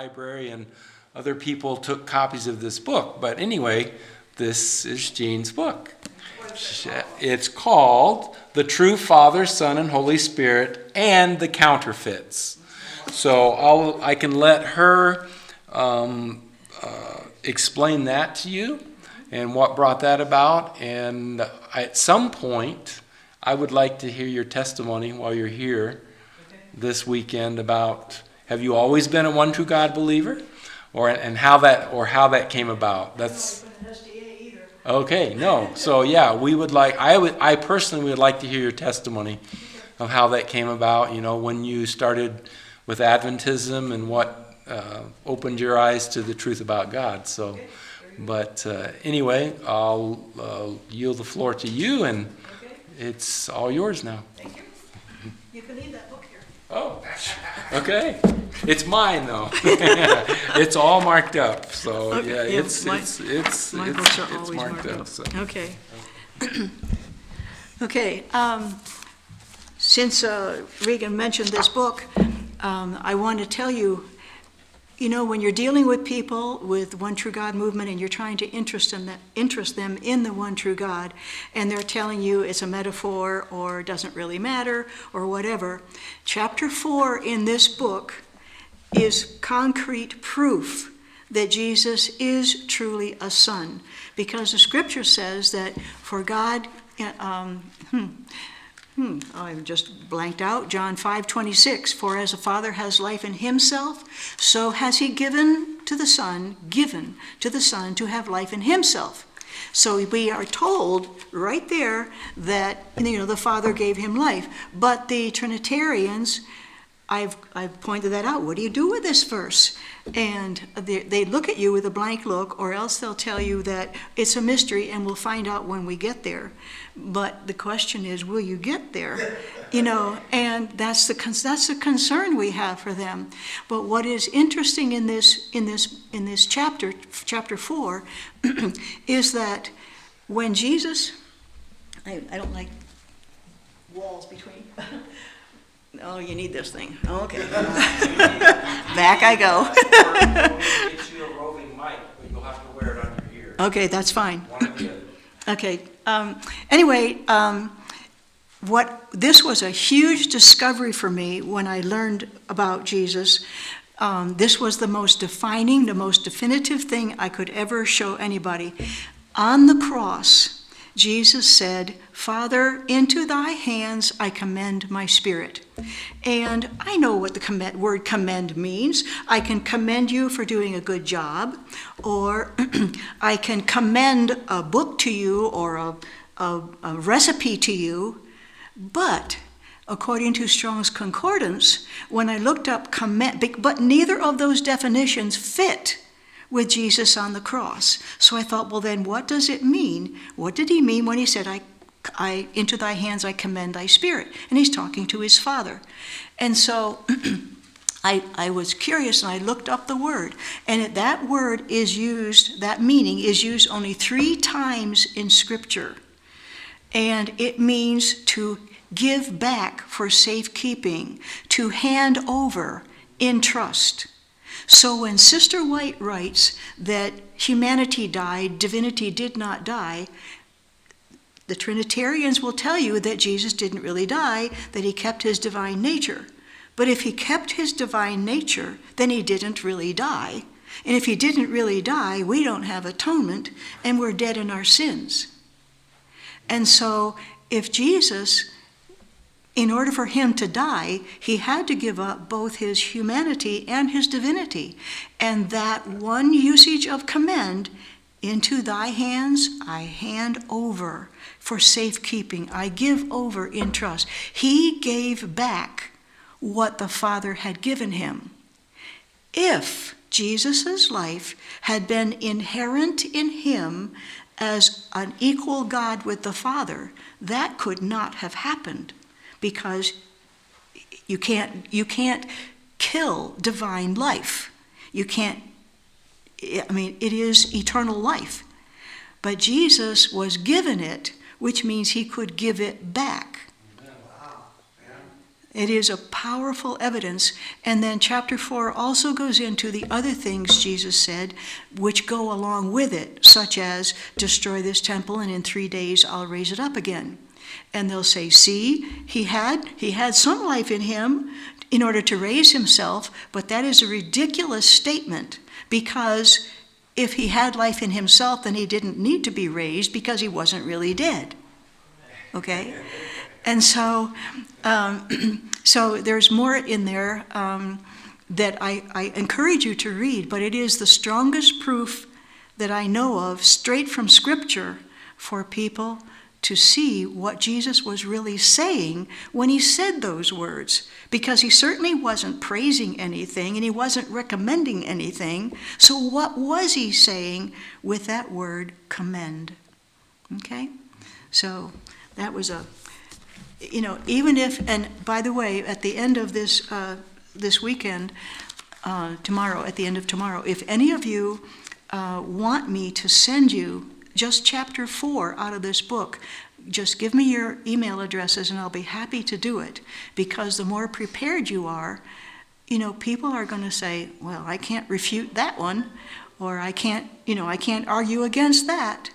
library, and other people took copies of this book. But anyway, this is Jean's book. It's called The True Father, Son, and Holy Spirit and the Counterfeits. So I can let her explain that to you and what brought that about. And at some point, I would like to hear your testimony while you're here this weekend about, have you always been a one true God believer, or how that came about? That's okay. No, so yeah, I personally would like to hear your testimony of how that came about. You know, when you started with Adventism and what opened your eyes to the truth about God. So, but anyway, I'll yield the floor to you, and it's all yours now. Thank you. You can leave that book here. Oh, okay. It's mine though. It's all marked up. So Okay, yeah, my books are always marked up. So. Okay. Okay. Since Regan mentioned this book, I want to tell you, you know, when you're dealing with people with One True God movement and you're trying to interest them in the One True God, and they're telling you it's a metaphor or doesn't really matter or whatever, chapter 4 in this book is concrete proof that Jesus is truly a son, because the scripture says that for God, I'm just blanked out. John 5:26. For as the Father has life in himself, so has he given to the Son to have life in himself. So we are told right there that, you know, the Father gave him life. But the Trinitarians, I've pointed that out. What do you do with this verse? And they look at you with a blank look, or else they'll tell you that it's a mystery and we'll find out when we get there. But the question is, will you get there? You know, and that's the concern we have for them. But what is interesting in this chapter 4, is that when Jesus, I don't like walls between. Oh, you need this thing. Oh, okay. Back I go. Get you a roving mic, but you'll have to wear it on your ear. Okay, that's fine. One or the other. Okay. Anyway, this was a huge discovery for me when I learned about Jesus. This was the most defining, the most definitive thing I could ever show anybody. On the cross, Jesus said, Father, into thy hands I commend my spirit. And I know what the word commend means. I can commend you for doing a good job, or I can commend a book to you or a recipe to you. But according to Strong's Concordance, when I looked up commend, but neither of those definitions fit with Jesus on the cross. So I thought, well, then what does it mean? What did he mean when he said, I into thy hands I commend thy spirit? And he's talking to his Father. And so I was curious, and I looked up the word. And that word is used, that meaning is used only 3 times in Scripture. And it means to give back for safekeeping, to hand over in trust. So when Sister White writes that humanity died, divinity did not die, the Trinitarians will tell you that Jesus didn't really die, that he kept his divine nature. But if he kept his divine nature, then he didn't really die. And if he didn't really die, we don't have atonement, and we're dead in our sins. And so if Jesus, in order for him to die, he had to give up both his humanity and his divinity. And that one usage of commend, into thy hands I hand over for safekeeping. I give over in trust. He gave back what the Father had given him. If Jesus' life had been inherent in him as an equal God with the Father, that could not have happened. Because you can't kill divine life. You can't, I mean, it is eternal life. But Jesus was given it, which means he could give it back. Wow. It is a powerful evidence. And then chapter 4 also goes into the other things Jesus said, which go along with it, such as, destroy this temple and in 3 days I'll raise it up again. And they'll say, see, he had some life in him in order to raise himself, but that is a ridiculous statement, because if he had life in himself, then he didn't need to be raised because he wasn't really dead. Okay? And so, so there's more in there that I encourage you to read, but it is the strongest proof that I know of, straight from Scripture, for people to see what Jesus was really saying when he said those words. Because he certainly wasn't praising anything and he wasn't recommending anything. So what was he saying with that word commend? Okay? So that was even if, and by the way, at the end of this weekend, tomorrow, at the end of tomorrow, if any of you want me to send you just chapter 4 out of this book, just give me your email addresses and I'll be happy to do it. Because the more prepared you are, people are going to say, well, I can't refute that one, or I can't argue against that.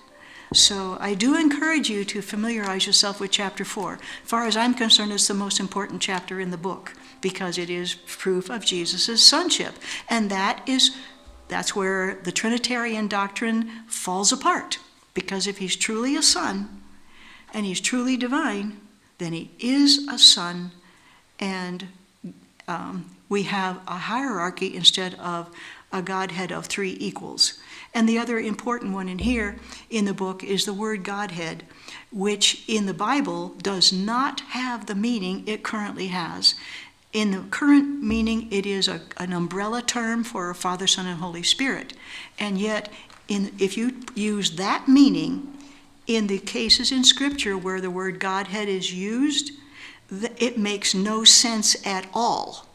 So I do encourage you to familiarize yourself with chapter 4. As far as I'm concerned, it's the most important chapter in the book, because it is proof of Jesus' sonship. And that's where the Trinitarian doctrine falls apart. Because if he's truly a son, and he's truly divine, then he is a son, and we have a hierarchy instead of a Godhead of 3 equals. And the other important one in here in the book is the word Godhead, which in the Bible does not have the meaning it currently has. In the current meaning, it is an umbrella term for Father, Son, and Holy Spirit. And yet, if you use that meaning in the cases in Scripture where the word Godhead is used, it makes no sense at all.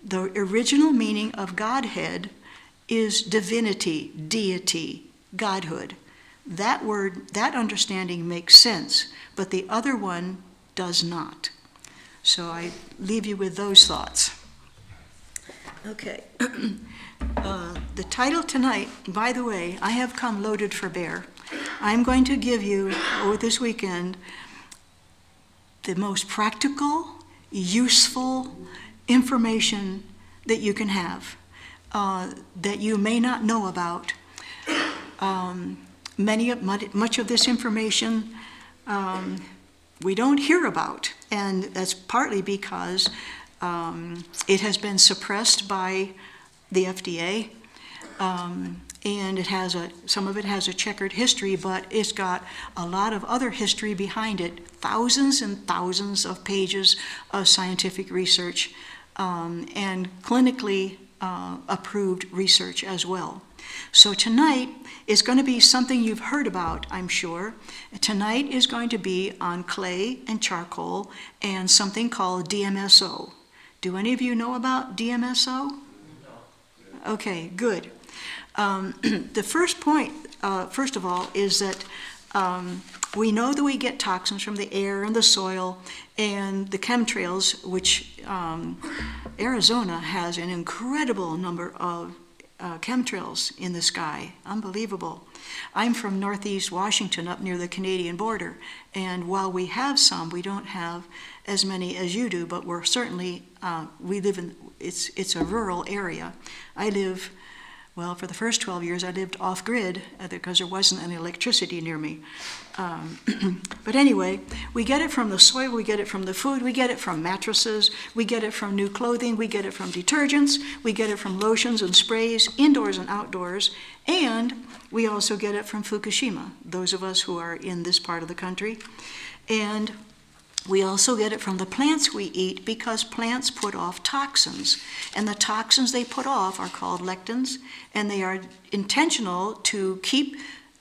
The original meaning of Godhead is divinity, deity, godhood. That word, that understanding makes sense, but the other one does not. So I leave you with those thoughts. Okay. The title tonight, by the way, I have come loaded for bear. I'm going to give you, over this weekend, the most practical, useful information that you can have, that you may not know about. Much of this information we don't hear about, and that's partly because it has been suppressed by the FDA, and some of it has a checkered history, but it's got a lot of other history behind it, thousands and thousands of pages of scientific research, and clinically approved research as well. So tonight is going to be something you've heard about, I'm sure. Tonight is going to be on clay and charcoal and something called DMSO. Do any of you know about DMSO? No. Okay, good. The first point, first of all, is that we know that we get toxins from the air and the soil and the chemtrails, which Arizona has an incredible number of chemtrails in the sky. Unbelievable. I'm from northeast Washington, up near the Canadian border, and while we have some, we don't have as many as you do, but we're certainly, we live in, it's a rural area. Well, for the first 12 years, I lived off-grid because there wasn't any electricity near me. But anyway, we get it from the soil, we get it from the food, we get it from mattresses, we get it from new clothing, we get it from detergents, we get it from lotions and sprays, indoors and outdoors, and we also get it from Fukushima, those of us who are in this part of the country. And we also get it from the plants we eat because plants put off toxins. And the toxins they put off are called lectins, and they are intentional to keep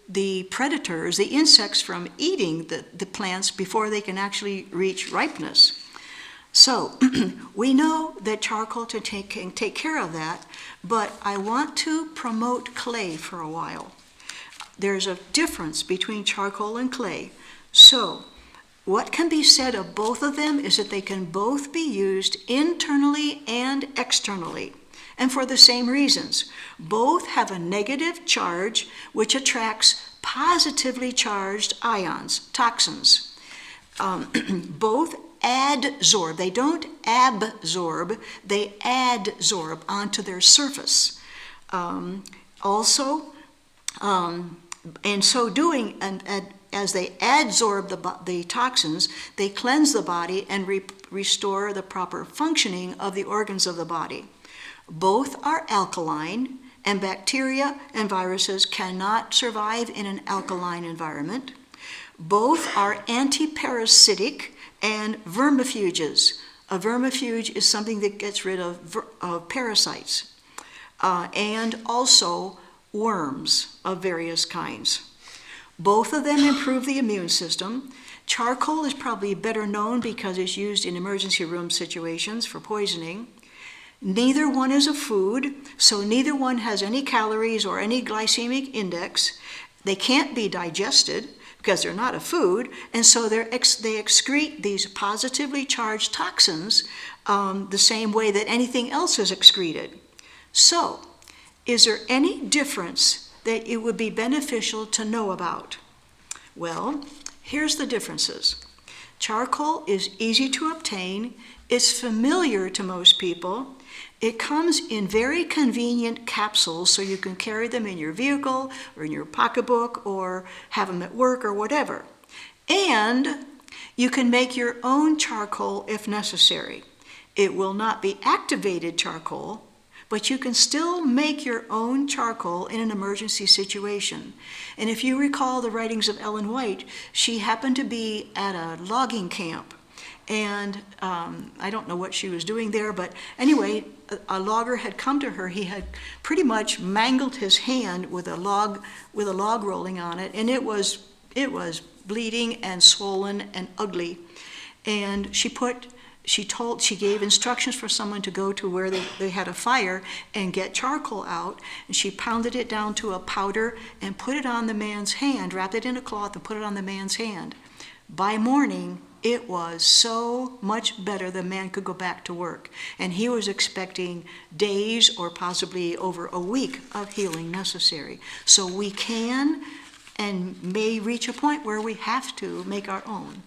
the predators, the insects, from eating the plants before they can actually reach ripeness. So we know that charcoal can take care of that, but I want to promote clay for a while. There's a difference between charcoal and clay. So What can be said of both of them is that they can both be used internally and externally, and for the same reasons. Both have a negative charge which attracts positively charged ions, toxins. Both adsorb. They don't absorb, they adsorb onto their surface. In so doing, and as they adsorb the toxins, they cleanse the body and restore the proper functioning of the organs of the body. Both are alkaline, and bacteria and viruses cannot survive in an alkaline environment. Both are antiparasitic and vermifuges. A vermifuge is something that gets rid of parasites, and also worms of various kinds. Both of them improve the immune system. Charcoal is probably better known because it's used in emergency room situations for poisoning. Neither one is a food, so neither one has any calories or any glycemic index. They can't be digested because they're not a food, and so they excrete these positively charged toxins the same way that anything else is excreted. So, is there any difference that it would be beneficial to know about? Well, here's the differences. Charcoal is easy to obtain, it's familiar to most people, it comes in very convenient capsules so you can carry them in your vehicle or in your pocketbook or have them at work or whatever. And you can make your own charcoal if necessary. It will not be activated charcoal, but you can still make your own charcoal in an emergency situation. And if you recall the writings of Ellen White, she happened to be at a logging camp. And I don't know what she was doing there, but anyway, a logger had come to her. He had pretty much mangled his hand with a log rolling on it, and it was bleeding and swollen and ugly. And she gave instructions for someone to go to where they had a fire and get charcoal out, and she pounded it down to a powder and put it on the man's hand, wrapped it in a cloth and put it on the man's hand. By morning, it was so much better the man could go back to work, and he was expecting days or possibly over a week of healing necessary. So we can and may reach a point where we have to make our own.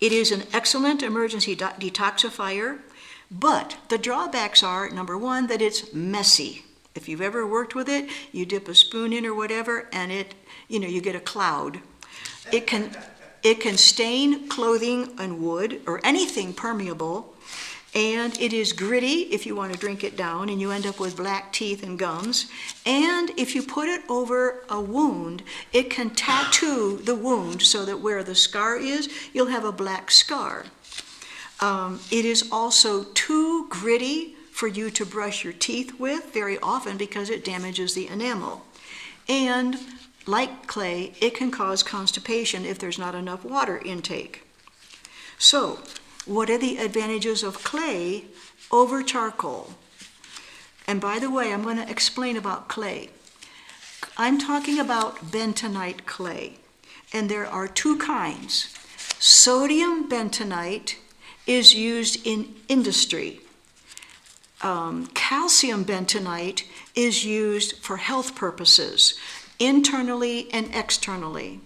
It is an excellent emergency detoxifier, but the drawbacks are, number one, that it's messy. If you've ever worked with it, you dip a spoon in or whatever, and you get a cloud. It can stain clothing and wood or anything permeable, and it is gritty if you want to drink it down, and you end up with black teeth and gums. And if you put it over a wound, it can tattoo the wound so that where the scar is, you'll have a black scar. It is also too gritty for you to brush your teeth with very often because it damages the enamel. And like clay, it can cause constipation if there's not enough water intake. So, what are the advantages of clay over charcoal? And by the way, I'm going to explain about clay. I'm talking about bentonite clay, and there are two kinds. Sodium bentonite is used in industry. Calcium bentonite is used for health purposes, internally and externally.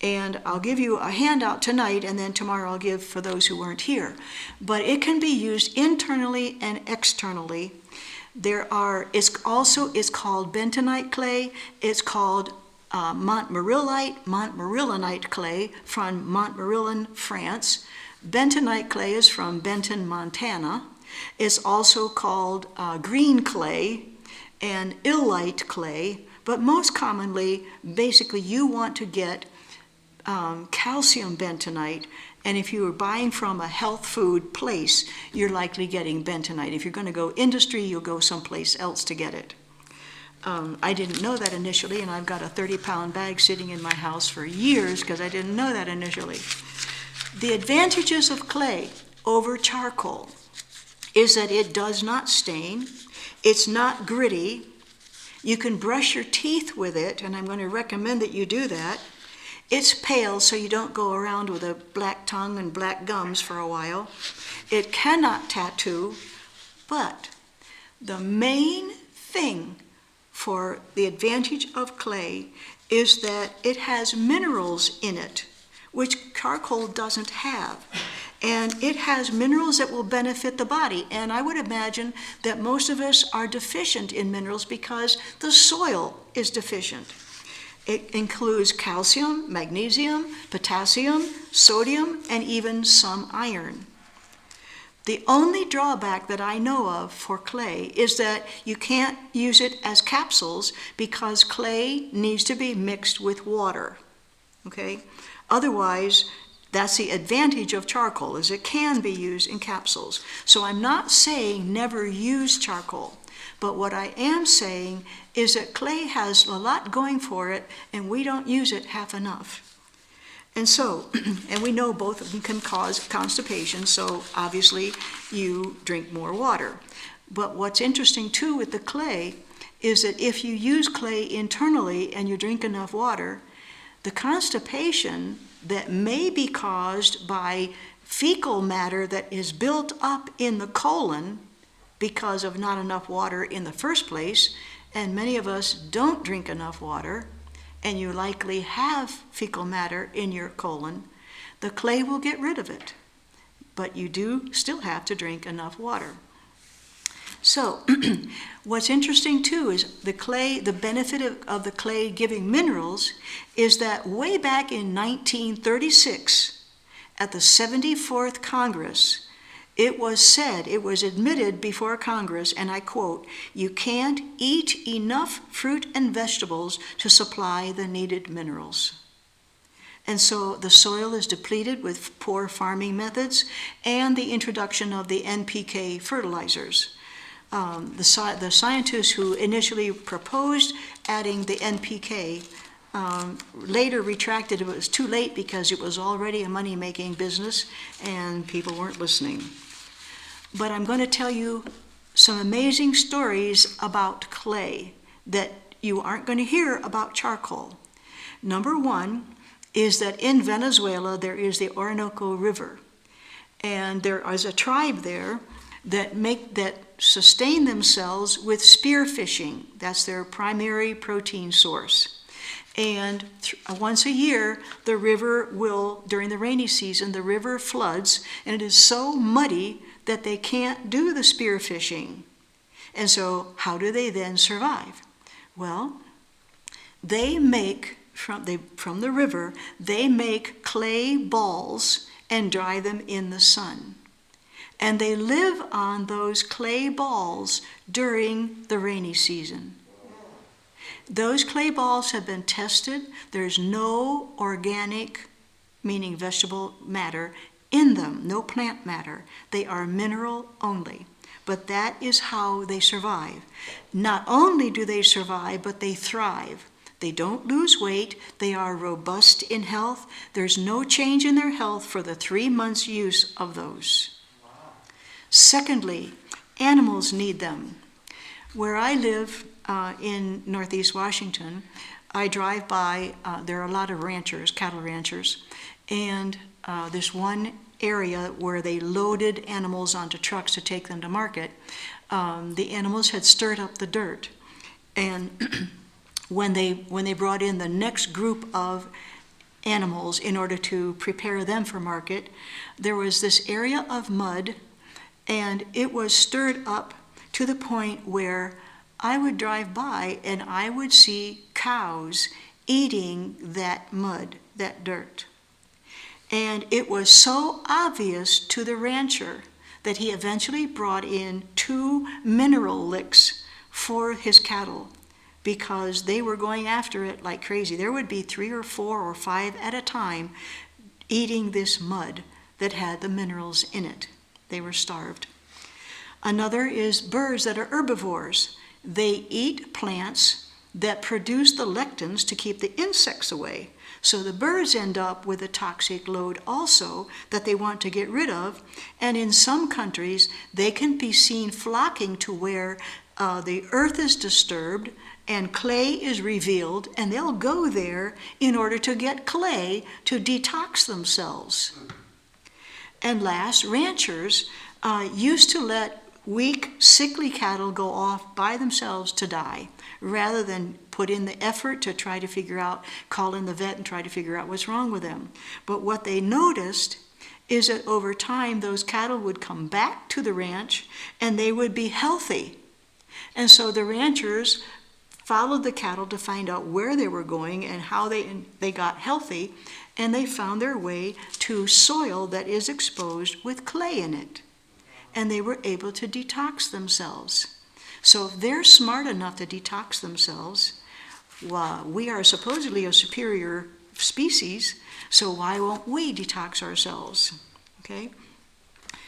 And I'll give you a handout tonight, and then tomorrow I'll give for those who weren't here. But it can be used internally and externally. It's called bentonite clay. It's called Montmorillonite clay from Montmorillon, France. Bentonite clay is from Benton, Montana. It's also called green clay and illite clay. But most commonly, basically, you want to get calcium bentonite, and if you are buying from a health food place, you're likely getting bentonite. If you're going to go industry, you'll go someplace else to get it. I didn't know that initially, and I've got a 30-pound bag sitting in my house for years because I didn't know that initially. The advantages of clay over charcoal is that it does not stain, it's not gritty, you can brush your teeth with it, and I'm going to recommend that you do that. It's pale, so you don't go around with a black tongue and black gums for a while. It cannot tattoo, but the main thing for the advantage of clay is that it has minerals in it, which charcoal doesn't have. And it has minerals that will benefit the body. And I would imagine that most of us are deficient in minerals because the soil is deficient. It includes calcium, magnesium, potassium, sodium, and even some iron. The only drawback that I know of for clay is that you can't use it as capsules because clay needs to be mixed with water. Okay? Otherwise, that's the advantage of charcoal, is it can be used in capsules. So I'm not saying never use charcoal, but what I am saying is that clay has a lot going for it, and we don't use it half enough. And so, and we know both of them can cause constipation, so obviously you drink more water. But what's interesting too with the clay is that if you use clay internally and you drink enough water, the constipation that may be caused by fecal matter that is built up in the colon because of not enough water in the first place, and many of us don't drink enough water, and you likely have fecal matter in your colon, the clay will get rid of it. But you do still have to drink enough water. So, what's interesting too is the clay, the benefit of the clay giving minerals is that way back in 1936, at the 74th Congress, it was admitted before Congress, and I quote, "You can't eat enough fruit and vegetables to supply the needed minerals." And so the soil is depleted with poor farming methods and the introduction of the NPK fertilizers. The scientists who initially proposed adding the NPK later retracted. It was too late because it was already a money-making business and people weren't listening. But I'm going to tell you some amazing stories about clay that you aren't going to hear about charcoal. Number one is that in Venezuela there is the Orinoco River, and there is a tribe there that sustain themselves with spear fishing. That's their primary protein source. And once a year, the river will, during the rainy season, the river floods, and it is so muddy that they can't do the spear fishing. And so how do they then survive? Well, they make, from the river, they make clay balls and dry them in the sun. And they live on those clay balls during the rainy season. Those clay balls have been tested. There's no organic, meaning vegetable matter, in them, no plant matter. They are mineral only. But that is how they survive. Not only do they survive, but they thrive. They don't lose weight. They are robust in health. There's no change in their health for the 3 months use of those. Secondly, animals need them. Where I live in Northeast Washington, I drive by, there are a lot of ranchers, cattle ranchers, and this one area where they loaded animals onto trucks to take them to market. The animals had stirred up the dirt, and when they brought in the next group of animals in order to prepare them for market, there was this area of mud, and it was stirred up to the point where I would drive by and I would see cows eating that mud, that dirt. And it was so obvious to the rancher that he eventually brought in 2 mineral licks for his cattle because they were going after it like crazy. There would be 3 or 4 or 5 at a time eating this mud that had the minerals in it. They were starved. Another is birds that are herbivores. They eat plants that produce the lectins to keep the insects away. So the birds end up with a toxic load also that they want to get rid of. And in some countries, they can be seen flocking to where the earth is disturbed and clay is revealed, and they'll go there in order to get clay to detox themselves. And last, ranchers used to let weak, sickly cattle go off by themselves to die, rather than put in the effort to try to figure out, call in the vet and try to figure out what's wrong with them. But what they noticed is that over time, those cattle would come back to the ranch and they would be healthy. And so the ranchers followed the cattle to find out where they were going and how they got healthy, and they found their way to soil that is exposed with clay in it. And they were able to detox themselves. So if they're smart enough to detox themselves, well, we are supposedly a superior species, so why won't we detox ourselves? Okay?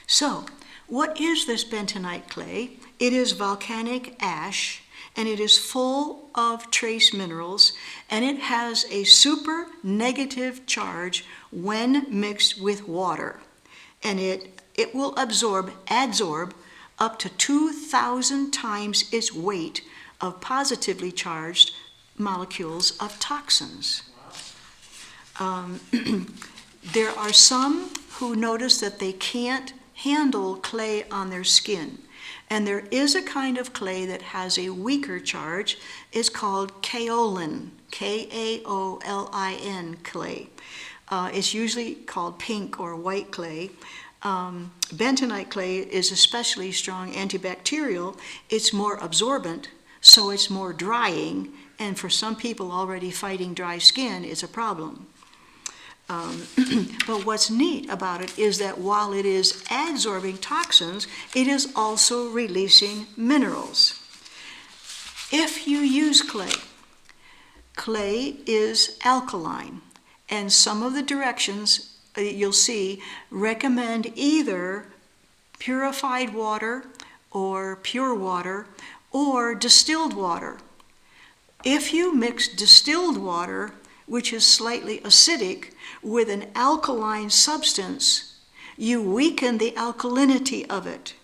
So, what is this bentonite clay? It is volcanic ash, and it is full of trace minerals, and it has a super negative charge when mixed with water. And it will adsorb up to 2,000 times its weight of positively charged molecules of toxins. There are some who notice that they can't handle clay on their skin. And there is a kind of clay that has a weaker charge. It's called kaolin, Kaolin clay. It's usually called pink or white clay. Bentonite clay is especially strong antibacterial. It's more absorbent, so it's more drying. And for some people already fighting dry skin, it's a problem. But what's neat about it is that while it is adsorbing toxins, it is also releasing minerals. If you use clay, clay is alkaline, and some of the directions you'll see recommend either purified water or pure water or distilled water. If you mix distilled water, which is slightly acidic, with an alkaline substance, you weaken the alkalinity of it.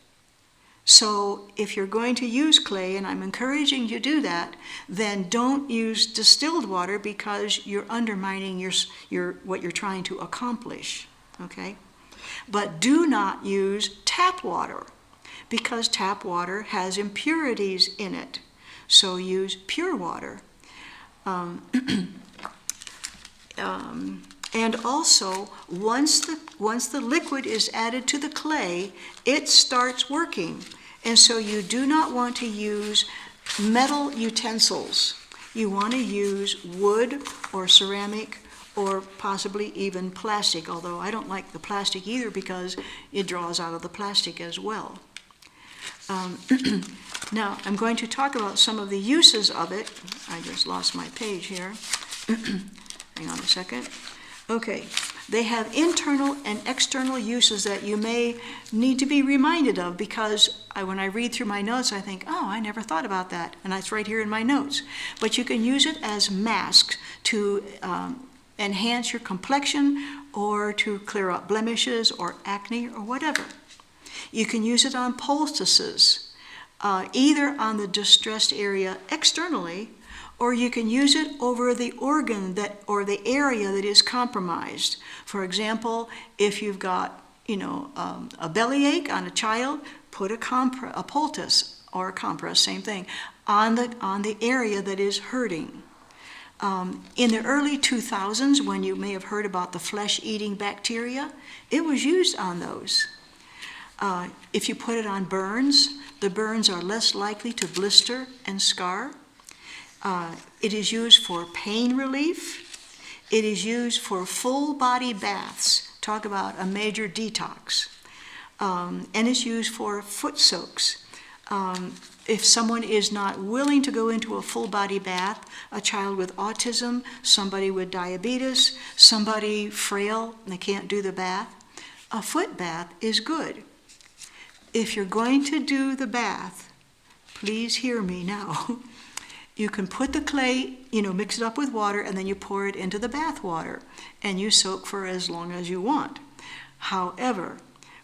So if you're going to use clay, and I'm encouraging you to do that, then don't use distilled water because you're undermining what you're trying to accomplish, okay? But do not use tap water because tap water has impurities in it. So use pure water. And also, once the liquid is added to the clay, it starts working. And so you do not want to use metal utensils. You want to use wood or ceramic or possibly even plastic, although I don't like the plastic either because it draws out of the plastic as well. Now, I'm going to talk about some of the uses of it. I just lost my page here. Hang on a second. Okay, they have internal and external uses that you may need to be reminded of because when I read through my notes, I think, oh, I never thought about that, and that's right here in my notes. But you can use it as masks to enhance your complexion or to clear up blemishes or acne or whatever. You can use it on poultices, either on the distressed area externally, or you can use it over the organ or the area that is compromised. For example, if you've got, a bellyache on a child, put a poultice or a compress, same thing, on the area that is hurting. In the early 2000s, when you may have heard about the flesh-eating bacteria, it was used on those. If you put it on burns, the burns are less likely to blister and scar. It is used for pain relief. It is used for full body baths. Talk about a major detox. And it's used for foot soaks. If someone is not willing to go into a full body bath, a child with autism, somebody with diabetes, somebody frail and they can't do the bath, a foot bath is good. If you're going to do the bath, please hear me now. You can put the clay, mix it up with water, and then you pour it into the bath water, and you soak for as long as you want. However,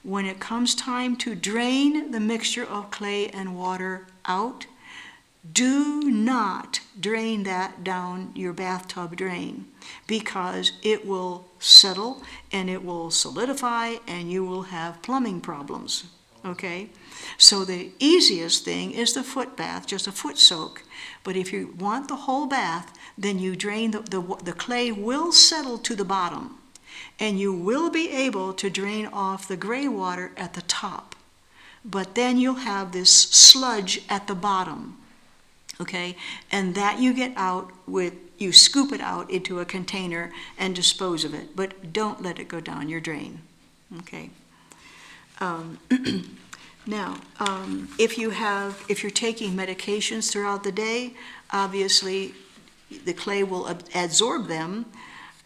when it comes time to drain the mixture of clay and water out, do not drain that down your bathtub drain, because it will settle and it will solidify and you will have plumbing problems. Okay? So the easiest thing is the foot bath, just a foot soak. But if you want the whole bath, then you drain the clay will settle to the bottom, and you will be able to drain off the gray water at the top. But then you'll have this sludge at the bottom, okay? And that you get out you scoop it out into a container and dispose of it, but don't let it go down your drain, okay? Now, if you're taking medications throughout the day, obviously the clay will absorb them,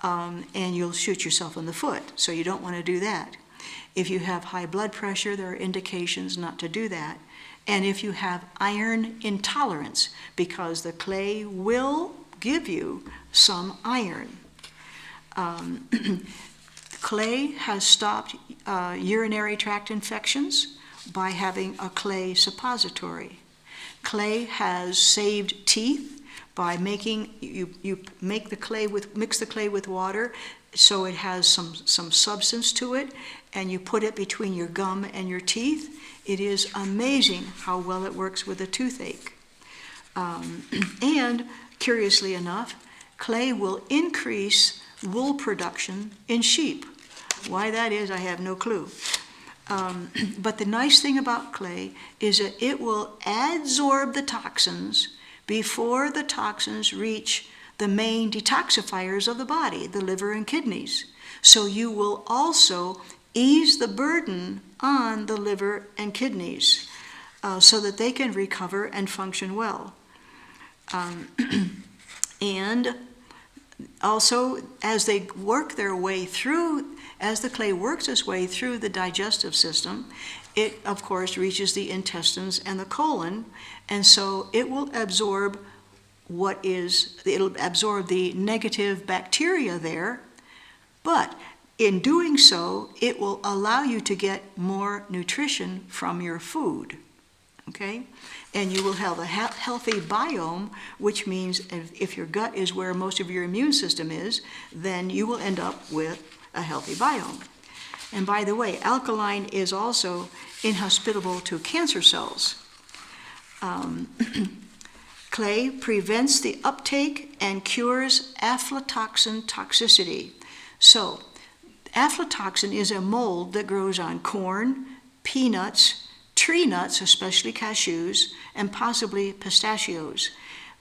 and you'll shoot yourself in the foot, so you don't want to do that. If you have high blood pressure, there are indications not to do that. And if you have iron intolerance, because the clay will give you some iron. Clay has stopped urinary tract infections by having a clay suppository. Clay has saved teeth by making you mix the clay with water, so it has some substance to it, and you put it between your gum and your teeth. It is amazing how well it works with a toothache. And curiously enough, clay will increase wool production in sheep. Why that is, I have no clue. But the nice thing about clay is that it will adsorb the toxins before the toxins reach the main detoxifiers of the body, the liver and kidneys. So you will also ease the burden on the liver and kidneys so that they can recover and function well. And also, as they work their way through, as the clay works its way through the digestive system, it, of course, reaches the intestines and the colon, and so it will absorb it'll absorb the negative bacteria there, but in doing so, it will allow you to get more nutrition from your food, okay? And you will have a healthy biome, which means if your gut is where most of your immune system is, then you will end up with a healthy biome. And by the way, alkaline is also inhospitable to cancer cells. Clay prevents the uptake and cures aflatoxin toxicity. So, aflatoxin is a mold that grows on corn, peanuts, tree nuts, especially cashews, and possibly pistachios.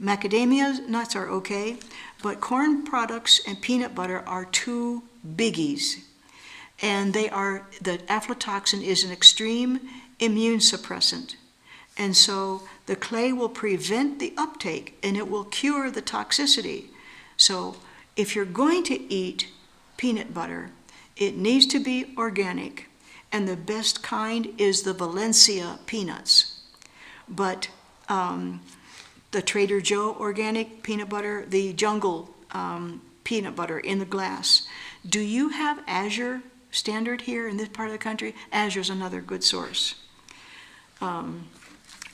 Macadamia nuts are okay, but corn products and peanut butter are two biggies. And the aflatoxin is an extreme immune suppressant. And so the clay will prevent the uptake and it will cure the toxicity. So if you're going to eat peanut butter, it needs to be organic. And the best kind is the Valencia peanuts. But the Trader Joe organic peanut butter, the Jungle peanut butter in the glass. Do you have Azure standard here in this part of the country? Azure is another good source.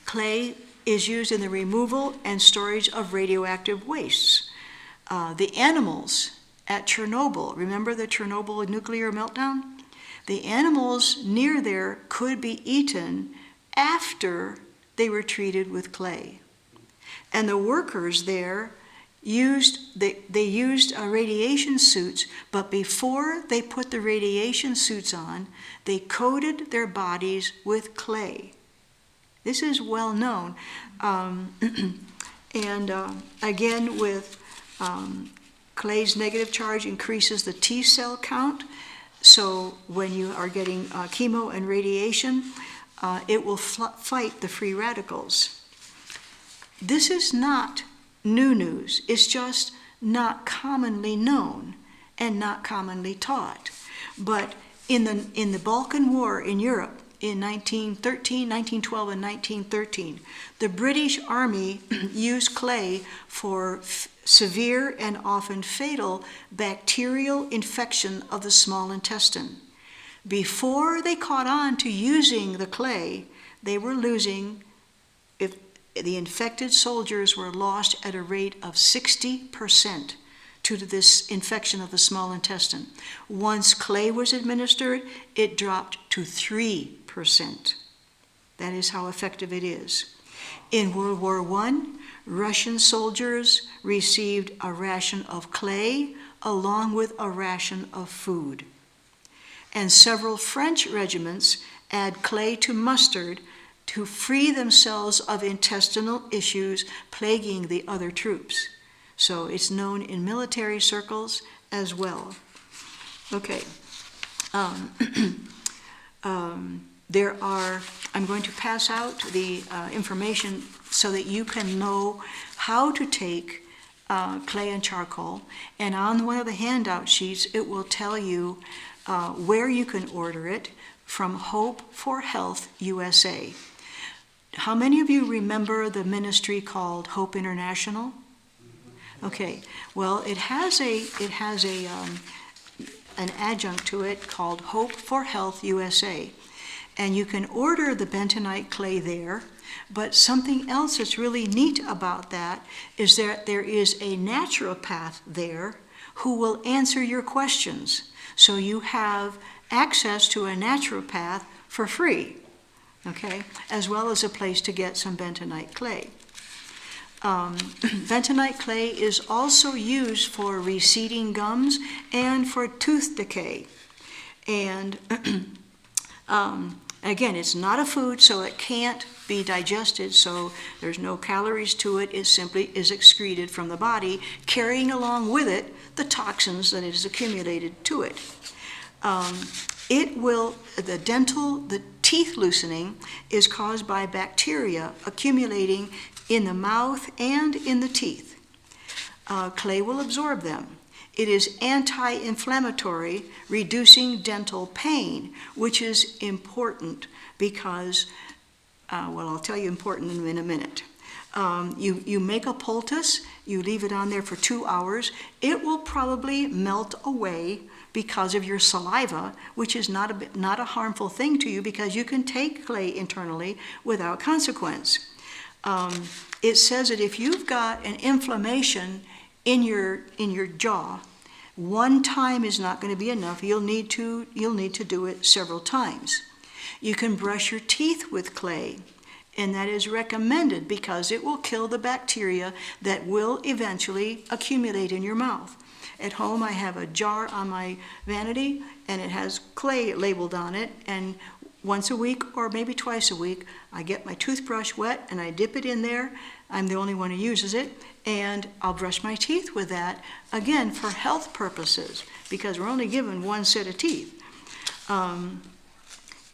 Clay is used in the removal and storage of radioactive wastes. The animals at Chernobyl, remember the Chernobyl nuclear meltdown? The animals near there could be eaten after they were treated with clay. And the workers there used radiation suits, but before they put the radiation suits on, they coated their bodies with clay. This is well known. Again, with clay's negative charge increases the T cell count. So when you are getting chemo and radiation, it will fight the free radicals. This is not new news. It's just not commonly known and not commonly taught. But in the Balkan War in Europe, in 1912 and 1913, the British Army used clay for severe and often fatal bacterial infection of the small intestine. Before they caught on to using the clay, they were losing the infected soldiers were lost at a rate of 60% due to this infection of the small intestine. Once clay was administered, it dropped to 3%. That is how effective it is. In World War I, Russian soldiers received a ration of clay along with a ration of food. And several French regiments add clay to mustard to free themselves of intestinal issues plaguing the other troops. So it's known in military circles as well. Okay. I'm going to pass out the information so that you can know how to take clay and charcoal. And on one of the handout sheets, it will tell you where you can order it from Hope for Health USA. How many of you remember the ministry called Hope International? Okay, well, it has an adjunct to it called Hope for Health USA. And you can order the bentonite clay there, but something else that's really neat about that is that there is a naturopath there who will answer your questions. So you have access to a naturopath for free, okay, as well as a place to get some bentonite clay. Bentonite clay is also used for receding gums and for tooth decay. And again, it's not a food, so it can't be digested, so there's no calories to it. It simply is excreted from the body, carrying along with it the toxins that it has accumulated to it. The teeth loosening is caused by bacteria accumulating in the mouth and in the teeth. Clay will absorb them. It is anti-inflammatory, reducing dental pain, which is important because, I'll tell you important in a minute. You make a poultice, you leave it on there for 2 hours, it will probably melt away because of your saliva, which is not a harmful thing to you because you can take clay internally without consequence. It says that if you've got an inflammation in your jaw, one time is not going to be enough. You'll need to do it several times. You can brush your teeth with clay, and that is recommended because it will kill the bacteria that will eventually accumulate in your mouth. At home, I have a jar on my vanity, and it has clay labeled on it, and once a week or maybe twice a week, I get my toothbrush wet and I dip it in there. I'm the only one who uses it, and I'll brush my teeth with that, again, for health purposes, because we're only given one set of teeth.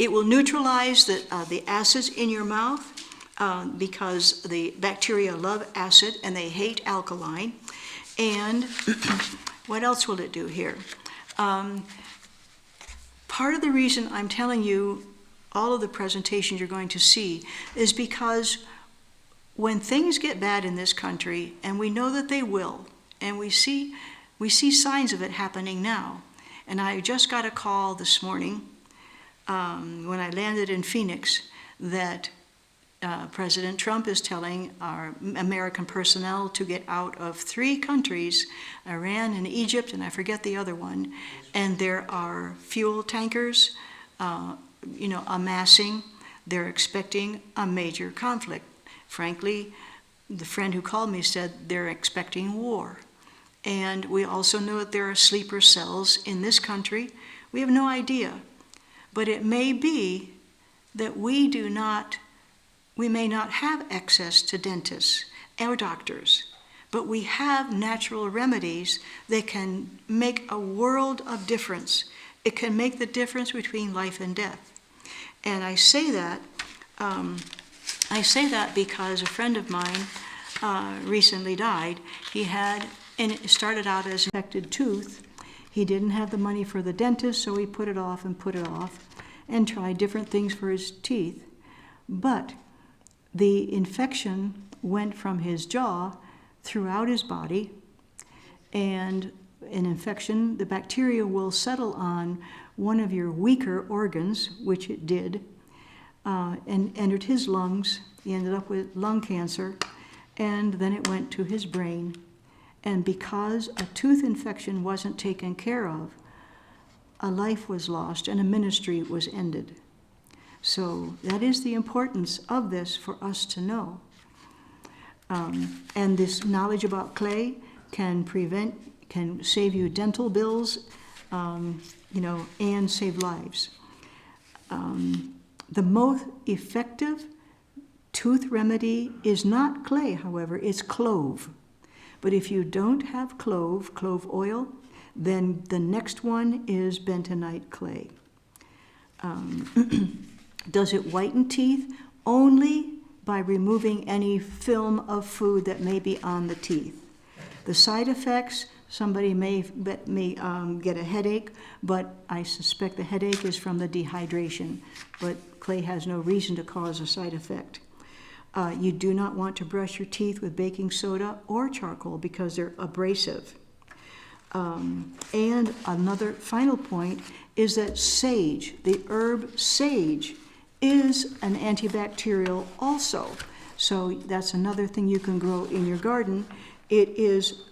It will neutralize the acids in your mouth because the bacteria love acid and they hate alkaline. And what else will it do here? Part of the reason I'm telling you all of the presentations you're going to see is because when things get bad in this country, and we know that they will, and we see signs of it happening now. And I just got a call this morning when I landed in Phoenix that President Trump is telling our American personnel to get out of 3 countries, Iran and Egypt, and I forget the other one, and there are fuel tankers amassing. They're expecting a major conflict. Frankly, the friend who called me said they're expecting war. And we also know that there are sleeper cells in this country. We have no idea. But it may be that we may not have access to dentists or doctors, but we have natural remedies that can make a world of difference. It can make the difference between life and death. And I say that because a friend of mine recently died. And it started out as an infected tooth. He didn't have the money for the dentist, so he put it off and tried different things for his teeth. But the infection went from his jaw throughout his body, and an infection, the bacteria will settle on one of your weaker organs, which it did, and entered his lungs He ended up with lung cancer, and then it went to his brain. And because a tooth infection wasn't taken care of, a life was lost and a ministry was ended. So that is the importance of this for us to know. And this knowledge about clay can save you dental bills, and save lives. The most effective tooth remedy is not clay, however, it's clove. But if you don't have clove oil, then the next one is bentonite clay. Does it whiten teeth? Only by removing any film of food that may be on the teeth. The side effects, somebody may get a headache, but I suspect the headache is from the dehydration. But clay has no reason to cause a side effect. You do not want to brush your teeth with baking soda or charcoal because they're abrasive. And another final point is that sage, the herb sage, is an antibacterial also. So that's another thing you can grow in your garden. It is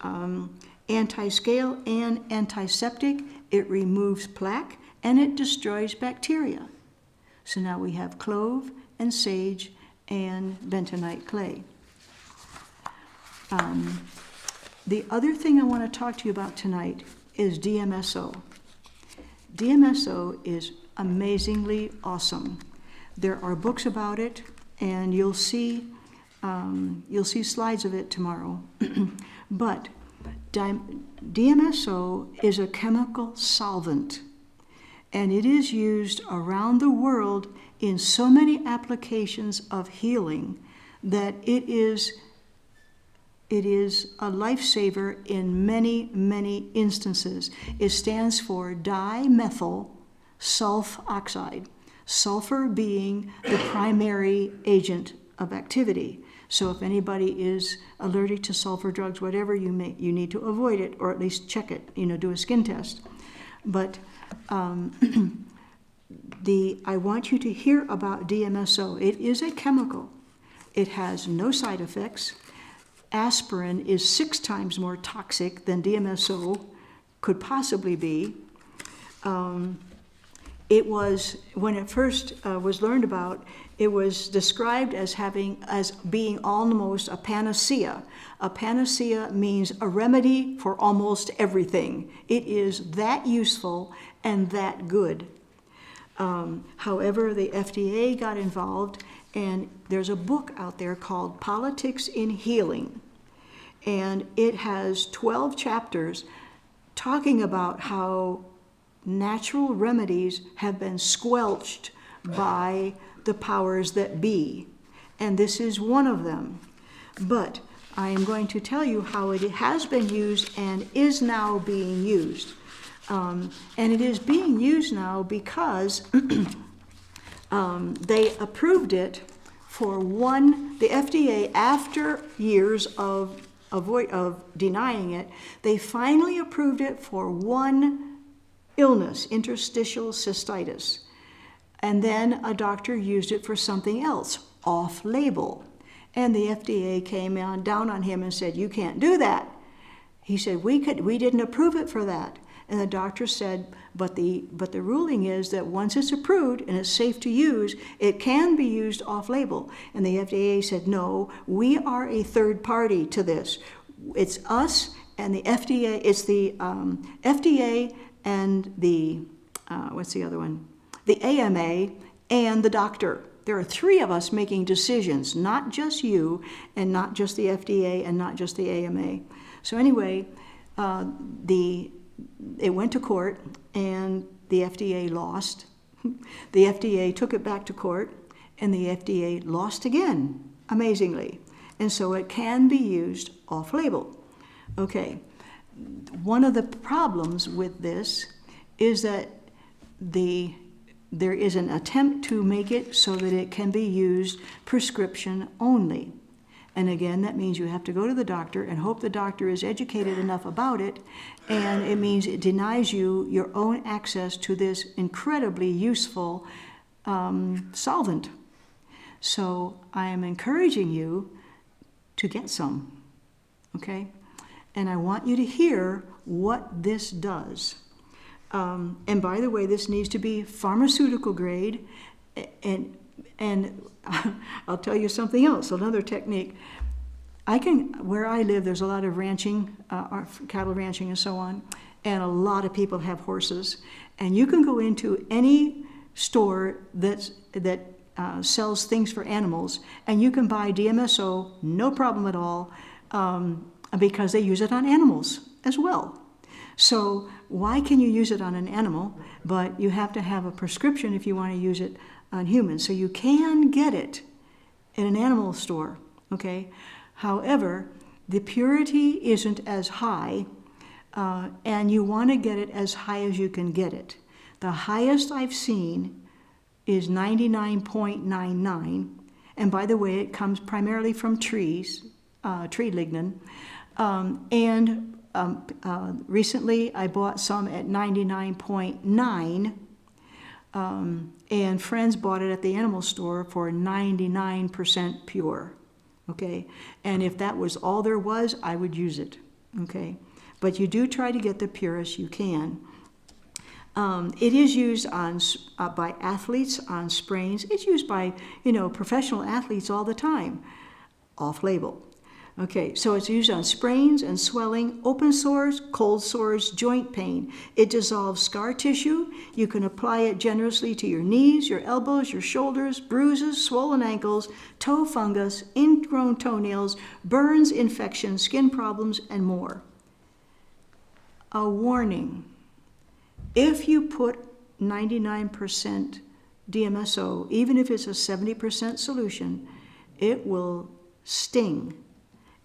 anti-scale and antiseptic. It removes plaque and it destroys bacteria. So now we have clove and sage and bentonite clay. The other thing I want to talk to you about tonight is DMSO. DMSO is amazingly awesome. There are books about it, and you'll see slides of it tomorrow. But DMSO is a chemical solvent, and it is used around the world in so many applications of healing that it is a lifesaver in many, many instances. It stands for dimethyl sulfoxide, sulfur being the primary agent of activity. So if anybody is allergic to sulfur drugs, whatever, you need to avoid it, or at least check it, do a skin test. But I want you to hear about DMSO. It is a chemical. It has no side effects. Aspirin is 6 times more toxic than DMSO could possibly be. It was, when it first was learned about, it was described as being almost a panacea. A panacea means a remedy for almost everything. It is that useful and that good. However, the FDA got involved, and there's a book out there called Politics in Healing. And it has 12 chapters talking about how natural remedies have been squelched by the powers that be. And this is one of them. But I am going to tell you how it has been used and is now being used. And it is being used now because they approved it for the FDA, after years of denying it, they finally approved it for one illness, interstitial cystitis. And then a doctor used it for something else, off-label. And the FDA came down on him and said, "You can't do that." He said, we didn't approve it for that. And the doctor said, but the ruling is that once it's approved and it's safe to use, it can be used off-label. And the FDA said, no, we are a third party to this. It's us and the FDA. It's the FDA and the, what's the other one? The AMA and the doctor. There are 3 of us making decisions, not just you and not just the FDA and not just the AMA. So anyway, it went to court, and the FDA lost. The FDA took it back to court, and the FDA lost again, amazingly. And so it can be used off-label. Okay, one of the problems with this is that there is an attempt to make it so that it can be used prescription only. And again, that means you have to go to the doctor and hope the doctor is educated enough about it, and it means it denies you your own access to this incredibly useful solvent. So I am encouraging you to get some, okay? And I want you to hear what this does. And by the way, this needs to be pharmaceutical grade. And I'll tell you something else, another technique. Where I live, there's a lot of ranching, cattle ranching and so on, and a lot of people have horses. And you can go into any store that sells things for animals, and you can buy DMSO, no problem at all, because they use it on animals as well. So why can you use it on an animal, but you have to have a prescription if you want to use it on humans? So you can get it in an animal store, okay? However, the purity isn't as high, and you want to get it as high as you can get it. The highest I've seen is 99.99, and by the way, it comes primarily from trees, tree lignin, recently I bought some at 99.9, and friends bought it at the animal store for 99% pure, okay? And if that was all there was, I would use it, okay? But you do try to get the purest you can. It is used by athletes on sprains. It's used by, professional athletes all the time, off-label. Okay, so it's used on sprains and swelling, open sores, cold sores, joint pain. It dissolves scar tissue. You can apply it generously to your knees, your elbows, your shoulders, bruises, swollen ankles, toe fungus, ingrown toenails, burns, infections, skin problems, and more. A warning. If you put 99% DMSO, even if it's a 70% solution, it will sting.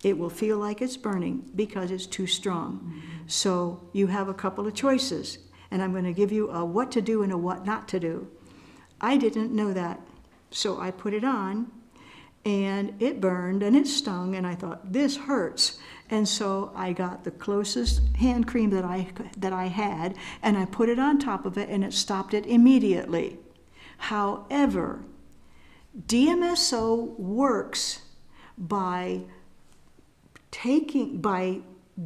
It will feel like it's burning because it's too strong. Mm-hmm. So you have a couple of choices, and I'm going to give you a what to do and a what not to do. I didn't know that, so I put it on, and it burned, and it stung, and I thought, this hurts. And so I got the closest hand cream that I had, and I put it on top of it, and it stopped it immediately. However, DMSO works by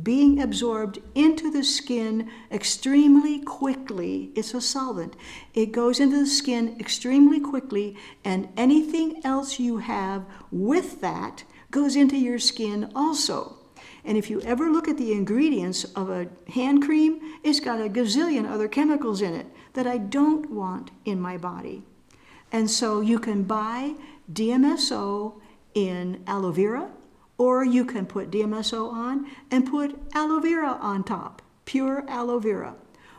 being absorbed into the skin extremely quickly. It's a solvent. It goes into the skin extremely quickly, and anything else you have with that goes into your skin also. And if you ever look at the ingredients of a hand cream, it's got a gazillion other chemicals in it that I don't want in my body. And so you can buy DMSO in aloe vera, or you can put DMSO on and put aloe vera on top, pure aloe vera.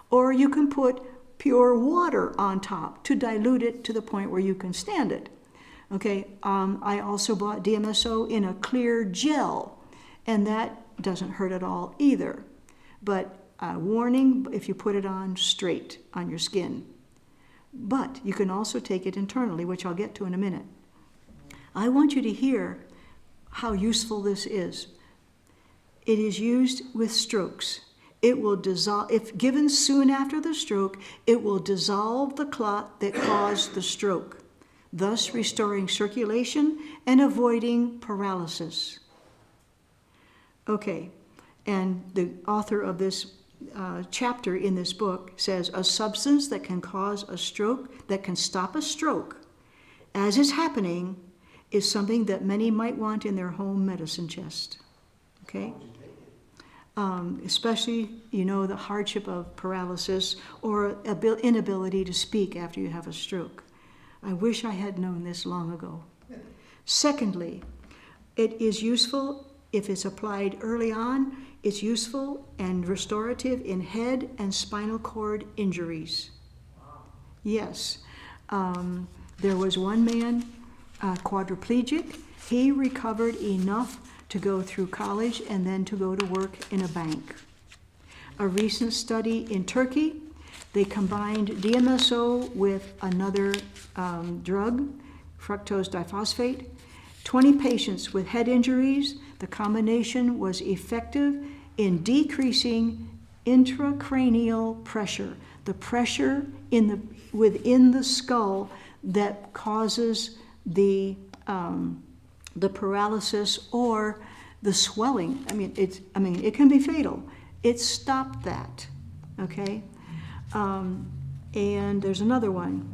Or you can put pure water on top to dilute it to the point where you can stand it. Okay, I also bought DMSO in a clear gel, and that doesn't hurt at all either. But warning, if you put it on straight on your skin. But you can also take it internally, which I'll get to in a minute. I want you to hear how useful this is. It is used with strokes. It will dissolve, if given soon after the stroke, it will dissolve the clot that caused the stroke, thus restoring circulation and avoiding paralysis. Okay, and the author of this chapter in this book says, a substance that can cause a stroke, that can stop a stroke, as is happening, is something that many might want in their home medicine chest. Okay? Especially, the hardship of paralysis or inability to speak after you have a stroke. I wish I had known this long ago. Secondly, it is useful if it's applied early on. It's useful and restorative in head and spinal cord injuries. Yes. There was one man, quadriplegic. He recovered enough to go through college and then to go to work in a bank. A recent study in Turkey, they combined DMSO with another drug, fructose diphosphate. 20 patients with head injuries, the combination was effective in decreasing intracranial pressure, the pressure within the skull that causes the paralysis or the swelling. It can be fatal. It stopped that, okay? And there's another one.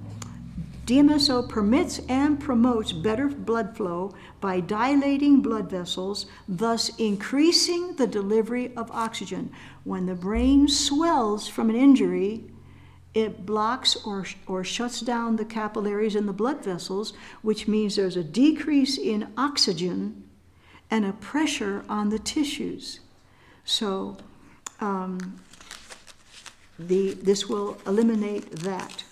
DMSO permits and promotes better blood flow by dilating blood vessels, thus increasing the delivery of oxygen. When the brain swells from an injury, it blocks or shuts down the capillaries in the blood vessels, which means there's a decrease in oxygen and a pressure on the tissues. So this will eliminate that.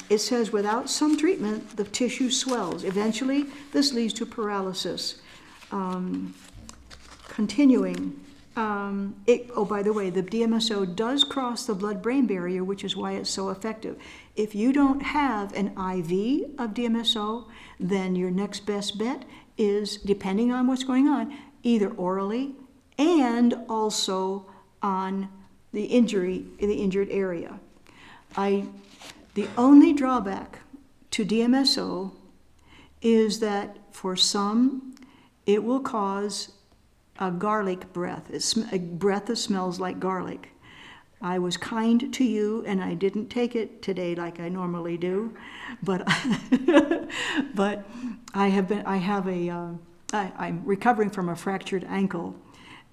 It says without some treatment, the tissue swells. Eventually, this leads to paralysis. Continuing. By the way, the DMSO does cross the blood-brain barrier, which is why it's so effective. If you don't have an IV of DMSO, then your next best bet is, depending on what's going on, either orally and also on the injured area. The only drawback to DMSO is that for some, it will cause a garlic breath, a breath that smells like garlic. I was kind to you and I didn't take it today like I normally do, but I'm recovering from a fractured ankle,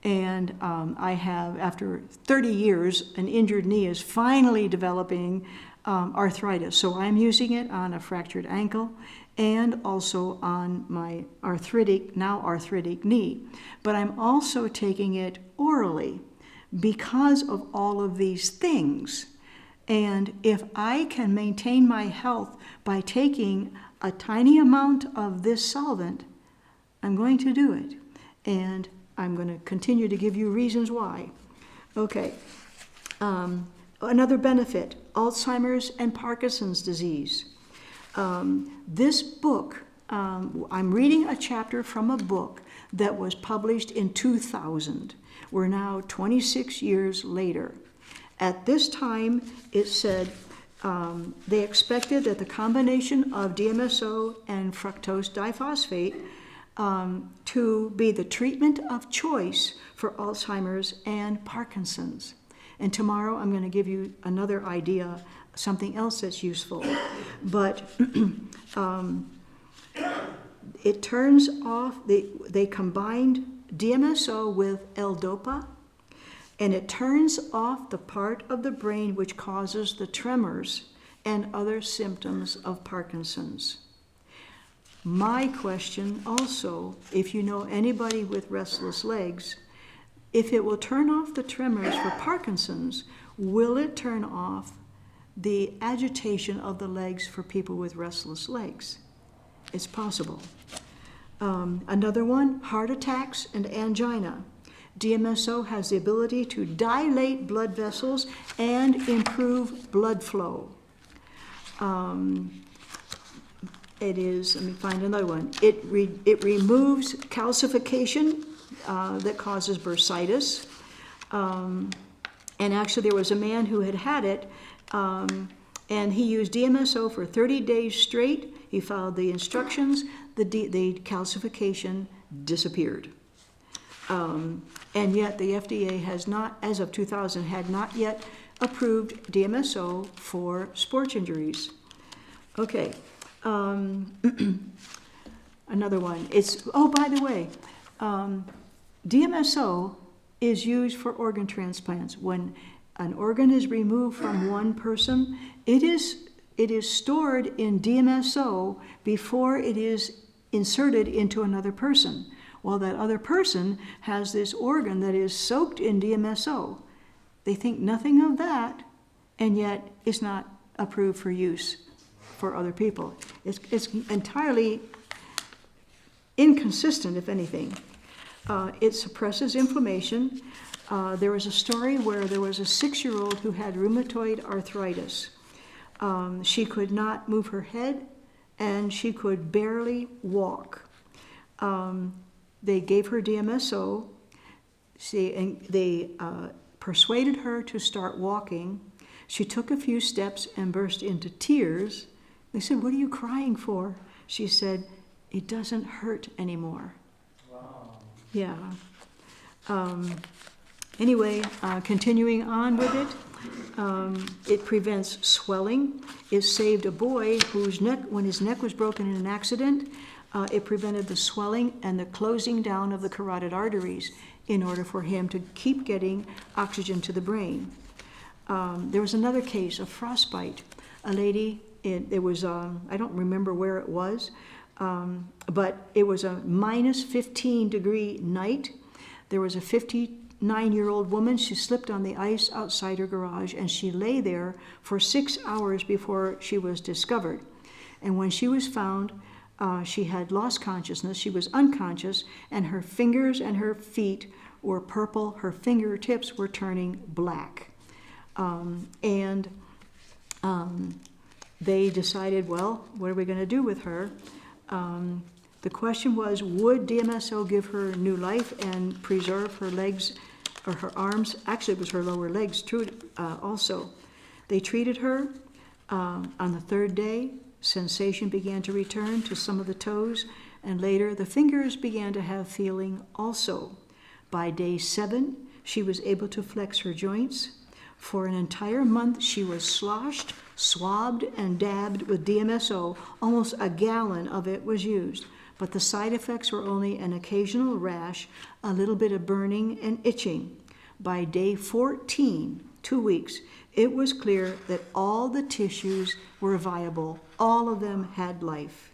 and I have, after 30 years, an injured knee is finally developing arthritis. So I'm using it on a fractured ankle and also on my arthritic knee. But I'm also taking it orally because of all of these things. And if I can maintain my health by taking a tiny amount of this solvent, I'm going to do it. And I'm going to continue to give you reasons why. Okay. Another benefit, Alzheimer's and Parkinson's disease. This book, I'm reading a chapter from a book that was published in 2000. We're now 26 years later. At this time, it said they expected that the combination of DMSO and fructose diphosphate to be the treatment of choice for Alzheimer's and Parkinson's. And tomorrow I'm going to give you another idea, something else that's useful. But it turns off, they combined DMSO with L-DOPA, and it turns off the part of the brain which causes the tremors and other symptoms of Parkinson's. My question also, if you know anybody with restless legs, if it will turn off the tremors for Parkinson's, will it turn off the agitation of the legs for people with restless legs? It's possible. Another one, heart attacks and angina. DMSO has the ability to dilate blood vessels and improve blood flow. Let me find another one. It removes calcification that causes bursitis. And actually there was a man who had it, and he used DMSO for 30 days straight. He followed the instructions. The calcification disappeared. And yet the FDA has not, as of 2000, had not yet approved DMSO for sports injuries. Okay. Another one. By the way, DMSO is used for organ transplants. When an organ is removed from one person, it is stored in DMSO before it is inserted into another person. Well, that other person has this organ that is soaked in DMSO. They think nothing of that, and yet it's not approved for use for other people. It's entirely inconsistent, if anything. It suppresses inflammation. There was a story where there was a 6-year-old who had rheumatoid arthritis. She could not move her head, and she could barely walk. They gave her DMSO. They persuaded her to start walking. She took a few steps and burst into tears. They said, "What are you crying for?" She said, it doesn't hurt anymore. Wow. Yeah. Anyway, continuing on with it, it prevents swelling. It saved a boy whose neck, when his neck was broken in an accident, it prevented the swelling and the closing down of the carotid arteries in order for him to keep getting oxygen to the brain. There was another case of frostbite. A lady, it was, I don't remember where it was, but it was a minus 15-degree night. There was a 59-year-old woman. She slipped on the ice outside her garage, and she lay there for 6 hours before she was discovered. And when she was found, she had lost consciousness. She was unconscious, and her fingers and her feet were purple. Her fingertips were turning black. They decided, well, what are we going to do with her? The question was, would DMSO give her new life and preserve her legs or her arms? Actually, it was her lower legs also. They treated her. On the third day, sensation began to return to some of the toes, and later the fingers began to have feeling also. By day 7, she was able to flex her joints. For an entire month, she was sloshed, swabbed, and dabbed with DMSO. Almost a gallon of it was used. But the side effects were only an occasional rash, a little bit of burning and itching. By day 14, 2 weeks, it was clear that all the tissues were viable. All of them had life.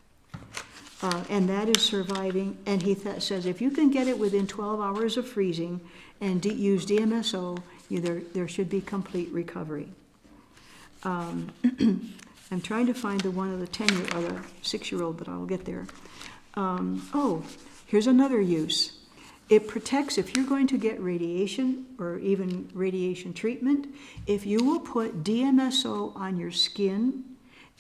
And that is surviving. And he says if you can get it within 12 hours of freezing and use DMSO, there should be complete recovery. I'm trying to find the one of the 10-year or the 6-year-old, but I'll get there. Here's another use. It protects, if you're going to get radiation or even radiation treatment, if you will put DMSO on your skin,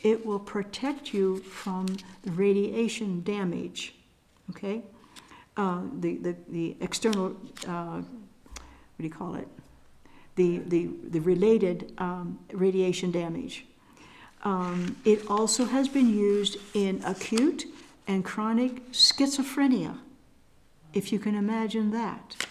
it will protect you from radiation damage, okay? The external, what do you call it? The related radiation damage. It also has been used in acute and chronic schizophrenia, if you can imagine that.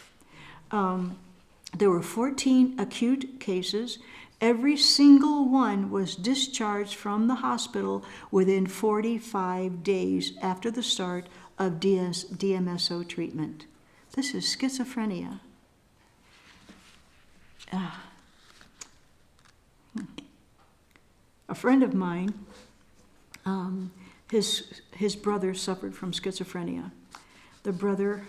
There were 14 acute cases. Every single one was discharged from the hospital within 45 days after the start of DMSO treatment. This is schizophrenia. A friend of mine, his brother suffered from schizophrenia. The brother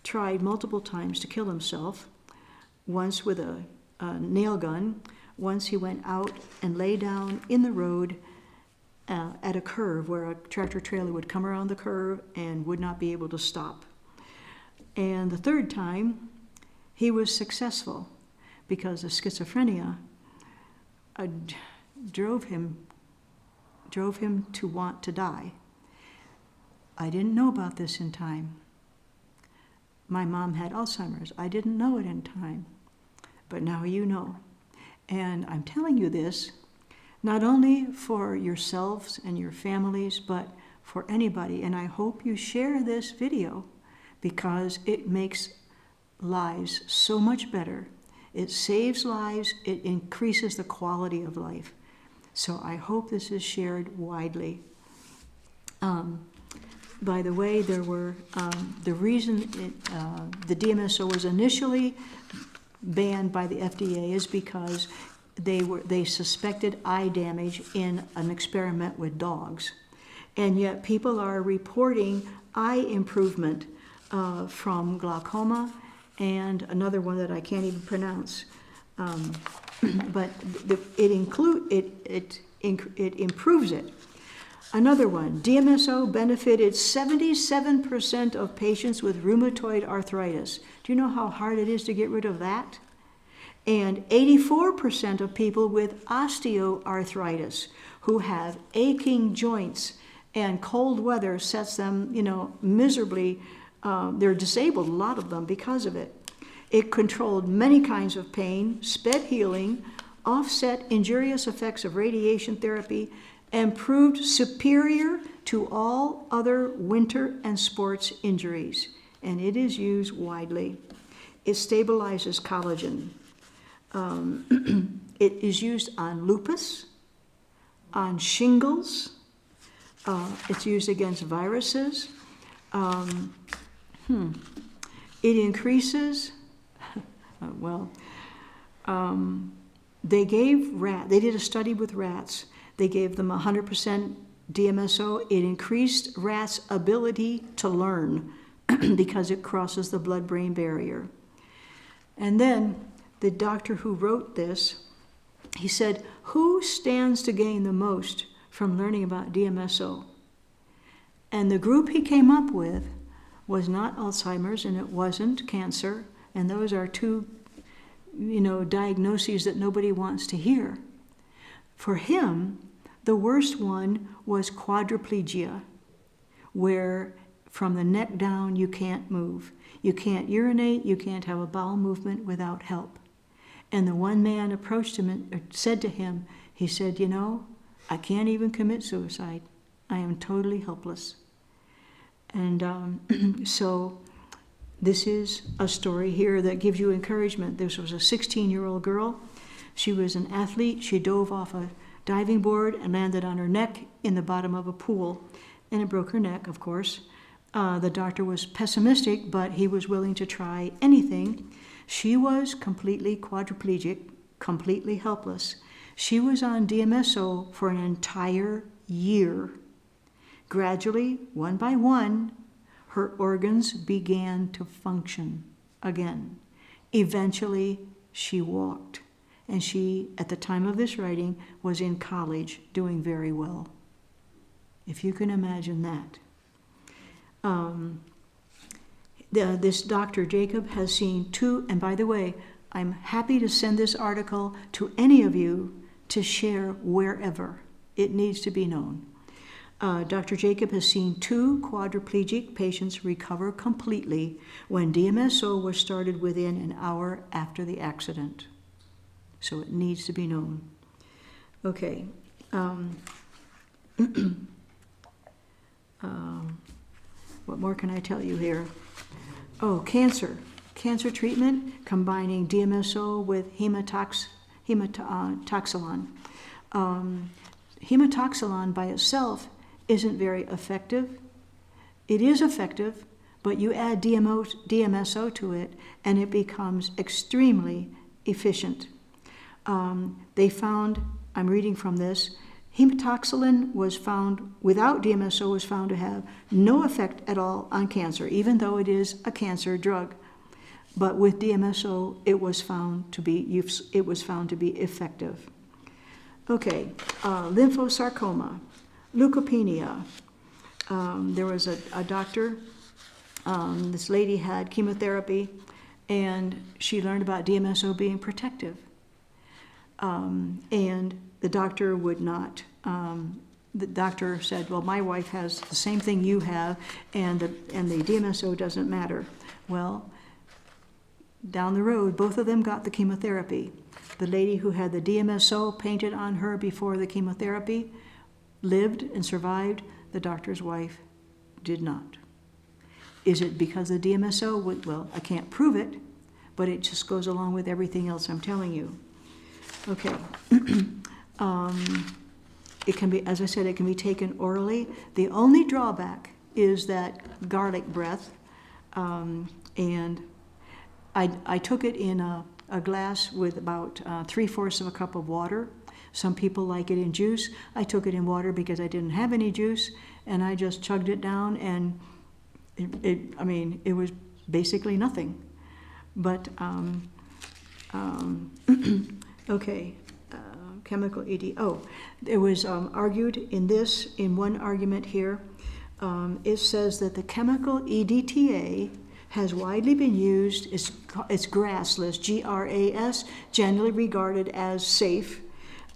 tried multiple times to kill himself, once with a nail gun. Once he went out and lay down in the road at a curve where a tractor trailer would come around the curve and would not be able to stop. And the third time, he was successful because the schizophrenia drove him to want to die. I didn't know about this in time. My mom had Alzheimer's. I didn't know it in time, but now you know. And I'm telling you this not only for yourselves and your families, but for anybody. And I hope you share this video because it makes lives so much better. It saves lives. It increases the quality of life. So I hope this is shared widely. By the way, there were the reason the DMSO was initially banned by the FDA is because they suspected eye damage in an experiment with dogs, and yet people are reporting eye improvement from glaucoma and another one that I can't even pronounce. But it improves it. Another one, DMSO benefited 77% of patients with rheumatoid arthritis. Do you know how hard it is to get rid of that? And 84% of people with osteoarthritis who have aching joints and cold weather sets them, miserably, they're disabled, a lot of them, because of it. It controlled many kinds of pain, sped healing, offset injurious effects of radiation therapy, and proved superior to all other winter and sports injuries, and it is used widely. It stabilizes collagen. It is used on lupus, on shingles. It's used against viruses. It increases, they did a study with rats. They gave them 100% DMSO. It increased rats' ability to learn because it crosses the blood-brain barrier. And then the doctor who wrote this, he said, who stands to gain the most from learning about DMSO? And the group he came up with was not Alzheimer's, and it wasn't cancer, and those are two, diagnoses that nobody wants to hear. For him, the worst one was quadriplegia, where from the neck down you can't move. You can't urinate, you can't have a bowel movement without help. And the one man approached him and said to him, he said, I can't even commit suicide. I am totally helpless. And so this is a story here that gives you encouragement. This was a 16-year-old girl. She was an athlete. She dove off a diving board and landed on her neck in the bottom of a pool. And it broke her neck, of course. The doctor was pessimistic, but he was willing to try anything. She was completely quadriplegic, completely helpless. She was on DMSO for an entire year. Gradually, one by one, her organs began to function again. Eventually, she walked. And she, at the time of this writing, was in college doing very well. If you can imagine that. This Dr. Jacob has seen 2, and by the way, I'm happy to send this article to any of you to share wherever it needs to be known. Dr. Jacob has seen 2 quadriplegic patients recover completely when DMSO was started within an hour after the accident. So it needs to be known. Okay. What more can I tell you here? Oh, cancer. Cancer treatment, combining DMSO with hematoxylin. Hematoxylin by itself isn't very effective. It is effective, but you add DMSO to it, and it becomes extremely efficient. They found, I'm reading from this, hematoxylin was found, without DMSO, was found to have no effect at all on cancer, even though it is a cancer drug. But with DMSO, it was found to be effective. Okay, lymphosarcoma, leukopenia. There was a doctor, this lady had chemotherapy, and she learned about DMSO being protective. And the doctor would not. The doctor said, well, my wife has the same thing you have, and the DMSO doesn't matter. Well, down the road, both of them got the chemotherapy. The lady who had the DMSO painted on her before the chemotherapy lived and survived. The doctor's wife did not. Is it because of DMSO? Well, I can't prove it, but it just goes along with everything else I'm telling you. Okay. It can be, as I said, it can be taken orally. The only drawback is that garlic breath, and I took it in a glass with about 3/4 of a cup of water. Some people like it in juice. I took it in water because I didn't have any juice, and I just chugged it down, and it was basically nothing. But okay. Chemical ED. Oh, it was argued in one argument here. It says that the chemical EDTA has widely been used. It's grassless, GRAS, generally regarded as safe.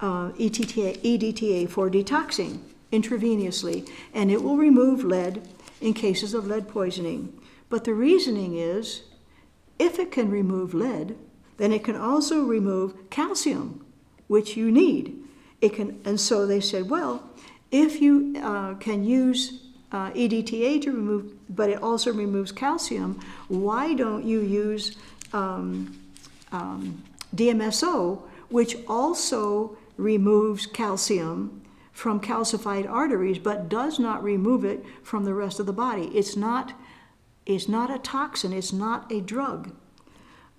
EDTA for detoxing intravenously, and it will remove lead in cases of lead poisoning. But the reasoning is, if it can remove lead, then it can also remove calcium, which you need. And so they said, well, If you can use EDTA to remove, but it also removes calcium, why don't you use DMSO, which also removes calcium from calcified arteries, but does not remove it from the rest of the body? It's not a toxin, it's not a drug.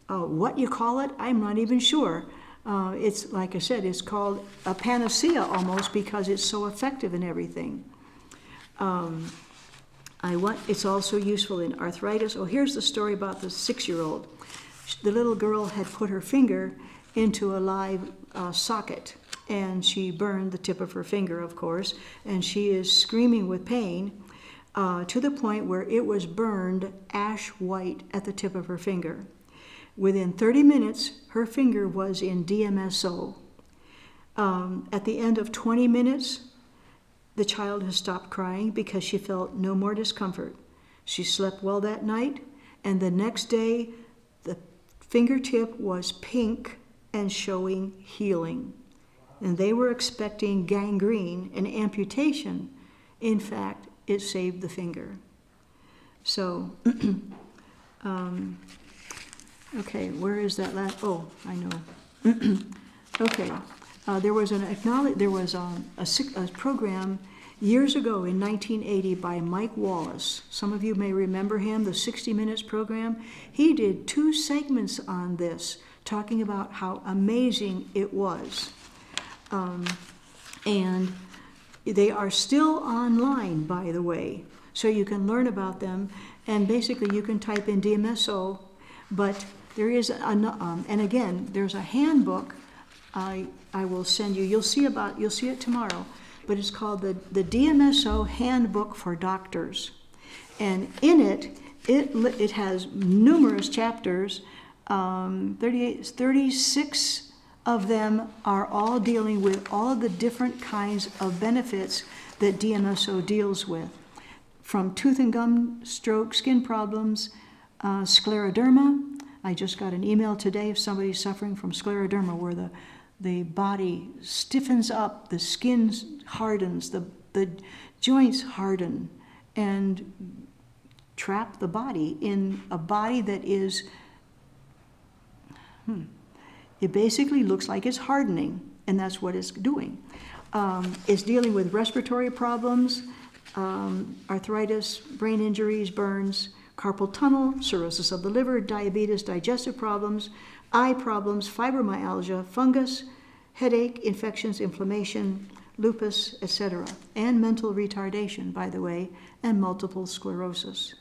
What you call it, I'm not even sure. It's, like I said, it's called a panacea almost because it's so effective in everything. It's also useful in arthritis. Oh, here's the story about the 6-year-old. The little girl had put her finger into a live socket, and she burned the tip of her finger, of course, and she is screaming with pain to the point where it was burned ash white at the tip of her finger. Within 30 minutes, her finger was in DMSO. At the end of 20 minutes, the child has stopped crying because she felt no more discomfort. She slept well that night, and the next day, the fingertip was pink and showing healing. And they were expecting gangrene and amputation. In fact, it saved the finger. So, okay, where is that last? Oh, I know. Okay, there was a program years ago in 1980 by Mike Wallace. Some of you may remember him, the 60 Minutes program. He did 2 segments on this, talking about how amazing it was. And they are still online, by the way, so you can learn about them. And basically, you can type in DMSO, but there is and again, there's a handbook I will send you. You'll see it tomorrow, but it's called the DMSO Handbook for Doctors, and in it has numerous chapters. 36 of them are all dealing with all of the different kinds of benefits that DMSO deals with, from tooth and gum, stroke, skin problems, scleroderma. I just got an email today of somebody suffering from scleroderma, where the body stiffens up, the skin hardens, the joints harden, and trap the body in a body that is, it basically looks like it's hardening, and that's what it's doing. It's dealing with respiratory problems, arthritis, brain injuries, burns, carpal tunnel, cirrhosis of the liver, diabetes, digestive problems, eye problems, fibromyalgia, fungus, headache, infections, inflammation, lupus, etc., and mental retardation, by the way, and multiple sclerosis.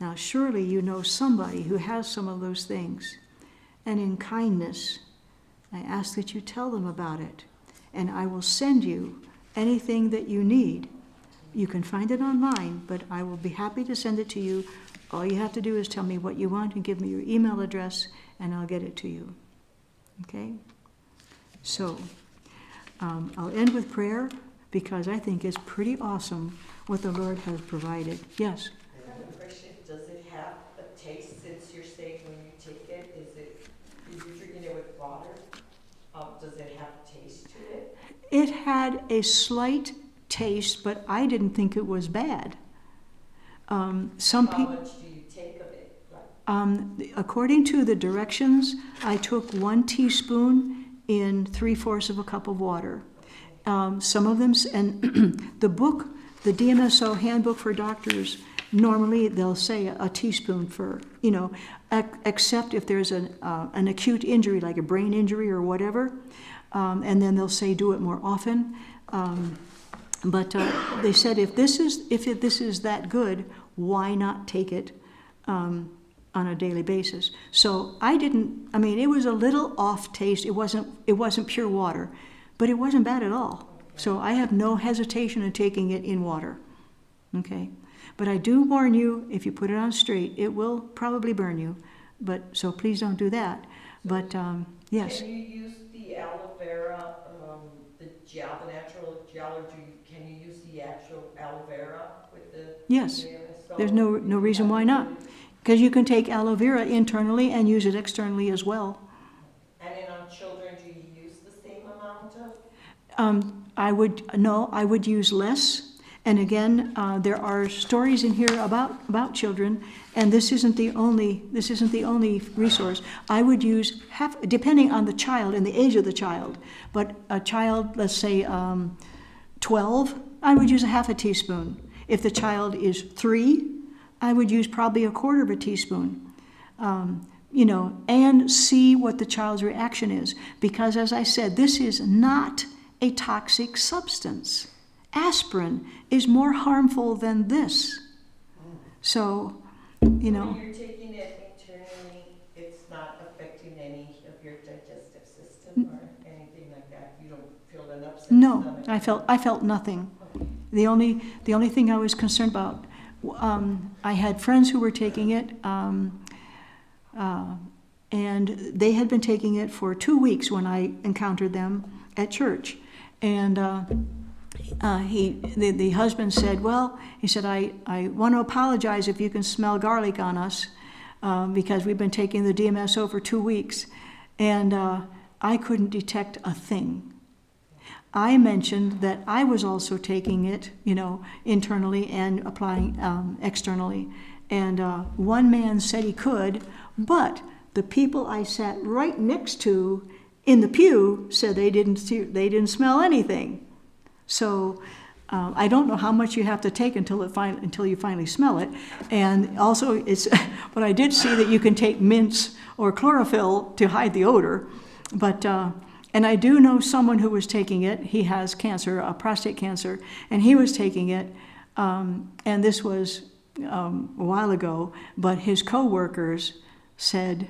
Now, surely you know somebody who has some of those things, and in kindness, I ask that you tell them about it, and I will send you anything that you need. You can find it online, but I will be happy to send it to you. All you have to do is tell me what you want and give me your email address, and I'll get it to you. Okay? So, I'll end with prayer, because I think it's pretty awesome what the Lord has provided. Yes? I have a question. Does it have a taste, since you're saying when you take it, if you're drinking it with water, does it have taste to it? It had a slight taste, but I didn't think it was bad. How much do you take of it? According to the directions, I took 1 teaspoon in 3/4 of a cup of water. Some of them, and the book, the DMSO Handbook for Doctors, normally they'll say a teaspoon for, except if there's an acute injury, like a brain injury or whatever, and then they'll say do it more often. But they said if this is that good, why not take it on a daily basis? So it was a little off taste. It wasn't pure water, but it wasn't bad at all. So I have no hesitation in taking it in water. Okay, but I do warn you, if you put it on straight, it will probably burn you. So please don't do that. But yes. Can you use the aloe vera, the gel, the natural gel, or can you use the actual aloe vera with the? Yes. DMSO? There's no reason why not. Because you can take aloe vera internally and use it externally as well. And then on children, do you use the same amount of? I would use less. And again, there are stories in here about children, and this isn't the only resource. I would use half, depending on the child and the age of the child. But a child, let's say 12, I would use a half a teaspoon. If the child is 3, I would use probably a quarter of a teaspoon. And see what the child's reaction is. Because as I said, this is not a toxic substance. Aspirin is more harmful than this. So, When you're taking it internally, it's not affecting any of your digestive system or anything like that? You don't feel an upset no, stomach? I felt nothing. Okay. The only thing I was concerned about, I had friends who were taking it, and they had been taking it for 2 weeks when I encountered them at church. And the husband said, well, he said, I want to apologize if you can smell garlic on us, because we've been taking the DMSO for 2 weeks. And I couldn't detect a thing. I mentioned that I was also taking it, internally and applying externally. And one man said he could, but the people I sat right next to in the pew said they didn't smell anything. So I don't know how much you have to take until you finally smell it. And also, but I did see that you can take mints or chlorophyll to hide the odor. But and I do know someone who was taking it. He has cancer, prostate cancer, and he was taking it. And this was a while ago. But his coworkers said,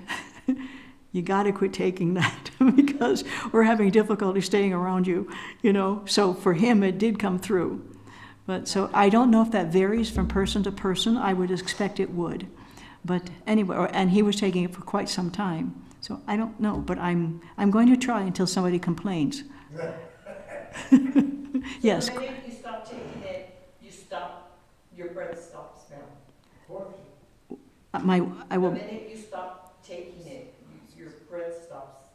you got to quit taking that because we're having difficulty staying around you, So for him, it did come through. But so I don't know if that varies from person to person. I would expect it would. But anyway, and he was taking it for quite some time. So I don't know, but I'm going to try until somebody complains. Yes. So the minute you stop taking it, your breath stops smelling? I will. The minute you stop taking it, your breath stops.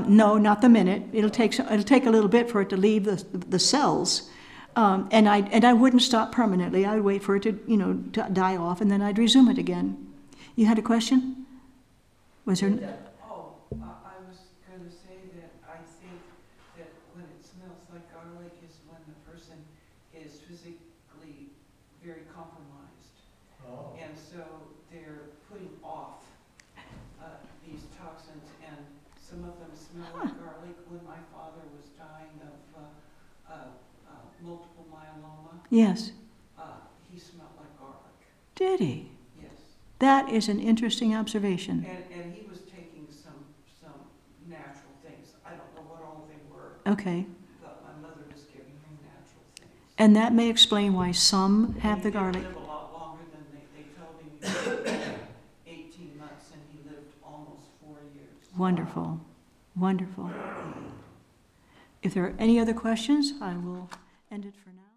No, not the minute. It'll take a little bit for it to leave the cells, and I wouldn't stop permanently. I'd wait for it to to die off, and then I'd resume it again. You had a question? Was there? I was going to say that I think that when it smells like garlic is when the person is physically very compromised. Oh. And so they're putting off these toxins, and some of them smell like garlic. When my father was dying of multiple myeloma, Yes. he smelled like garlic. Did he? Yes. That is an interesting observation. And he was taking some natural things. I don't know what all they were, Okay. but my mother was giving him natural things. And that may explain why some have the He did garlic. live a lot longer than they told him. He lived 18 months, and he lived almost 4 years. Wonderful. Wonderful. If there are any other questions, I will end it for now.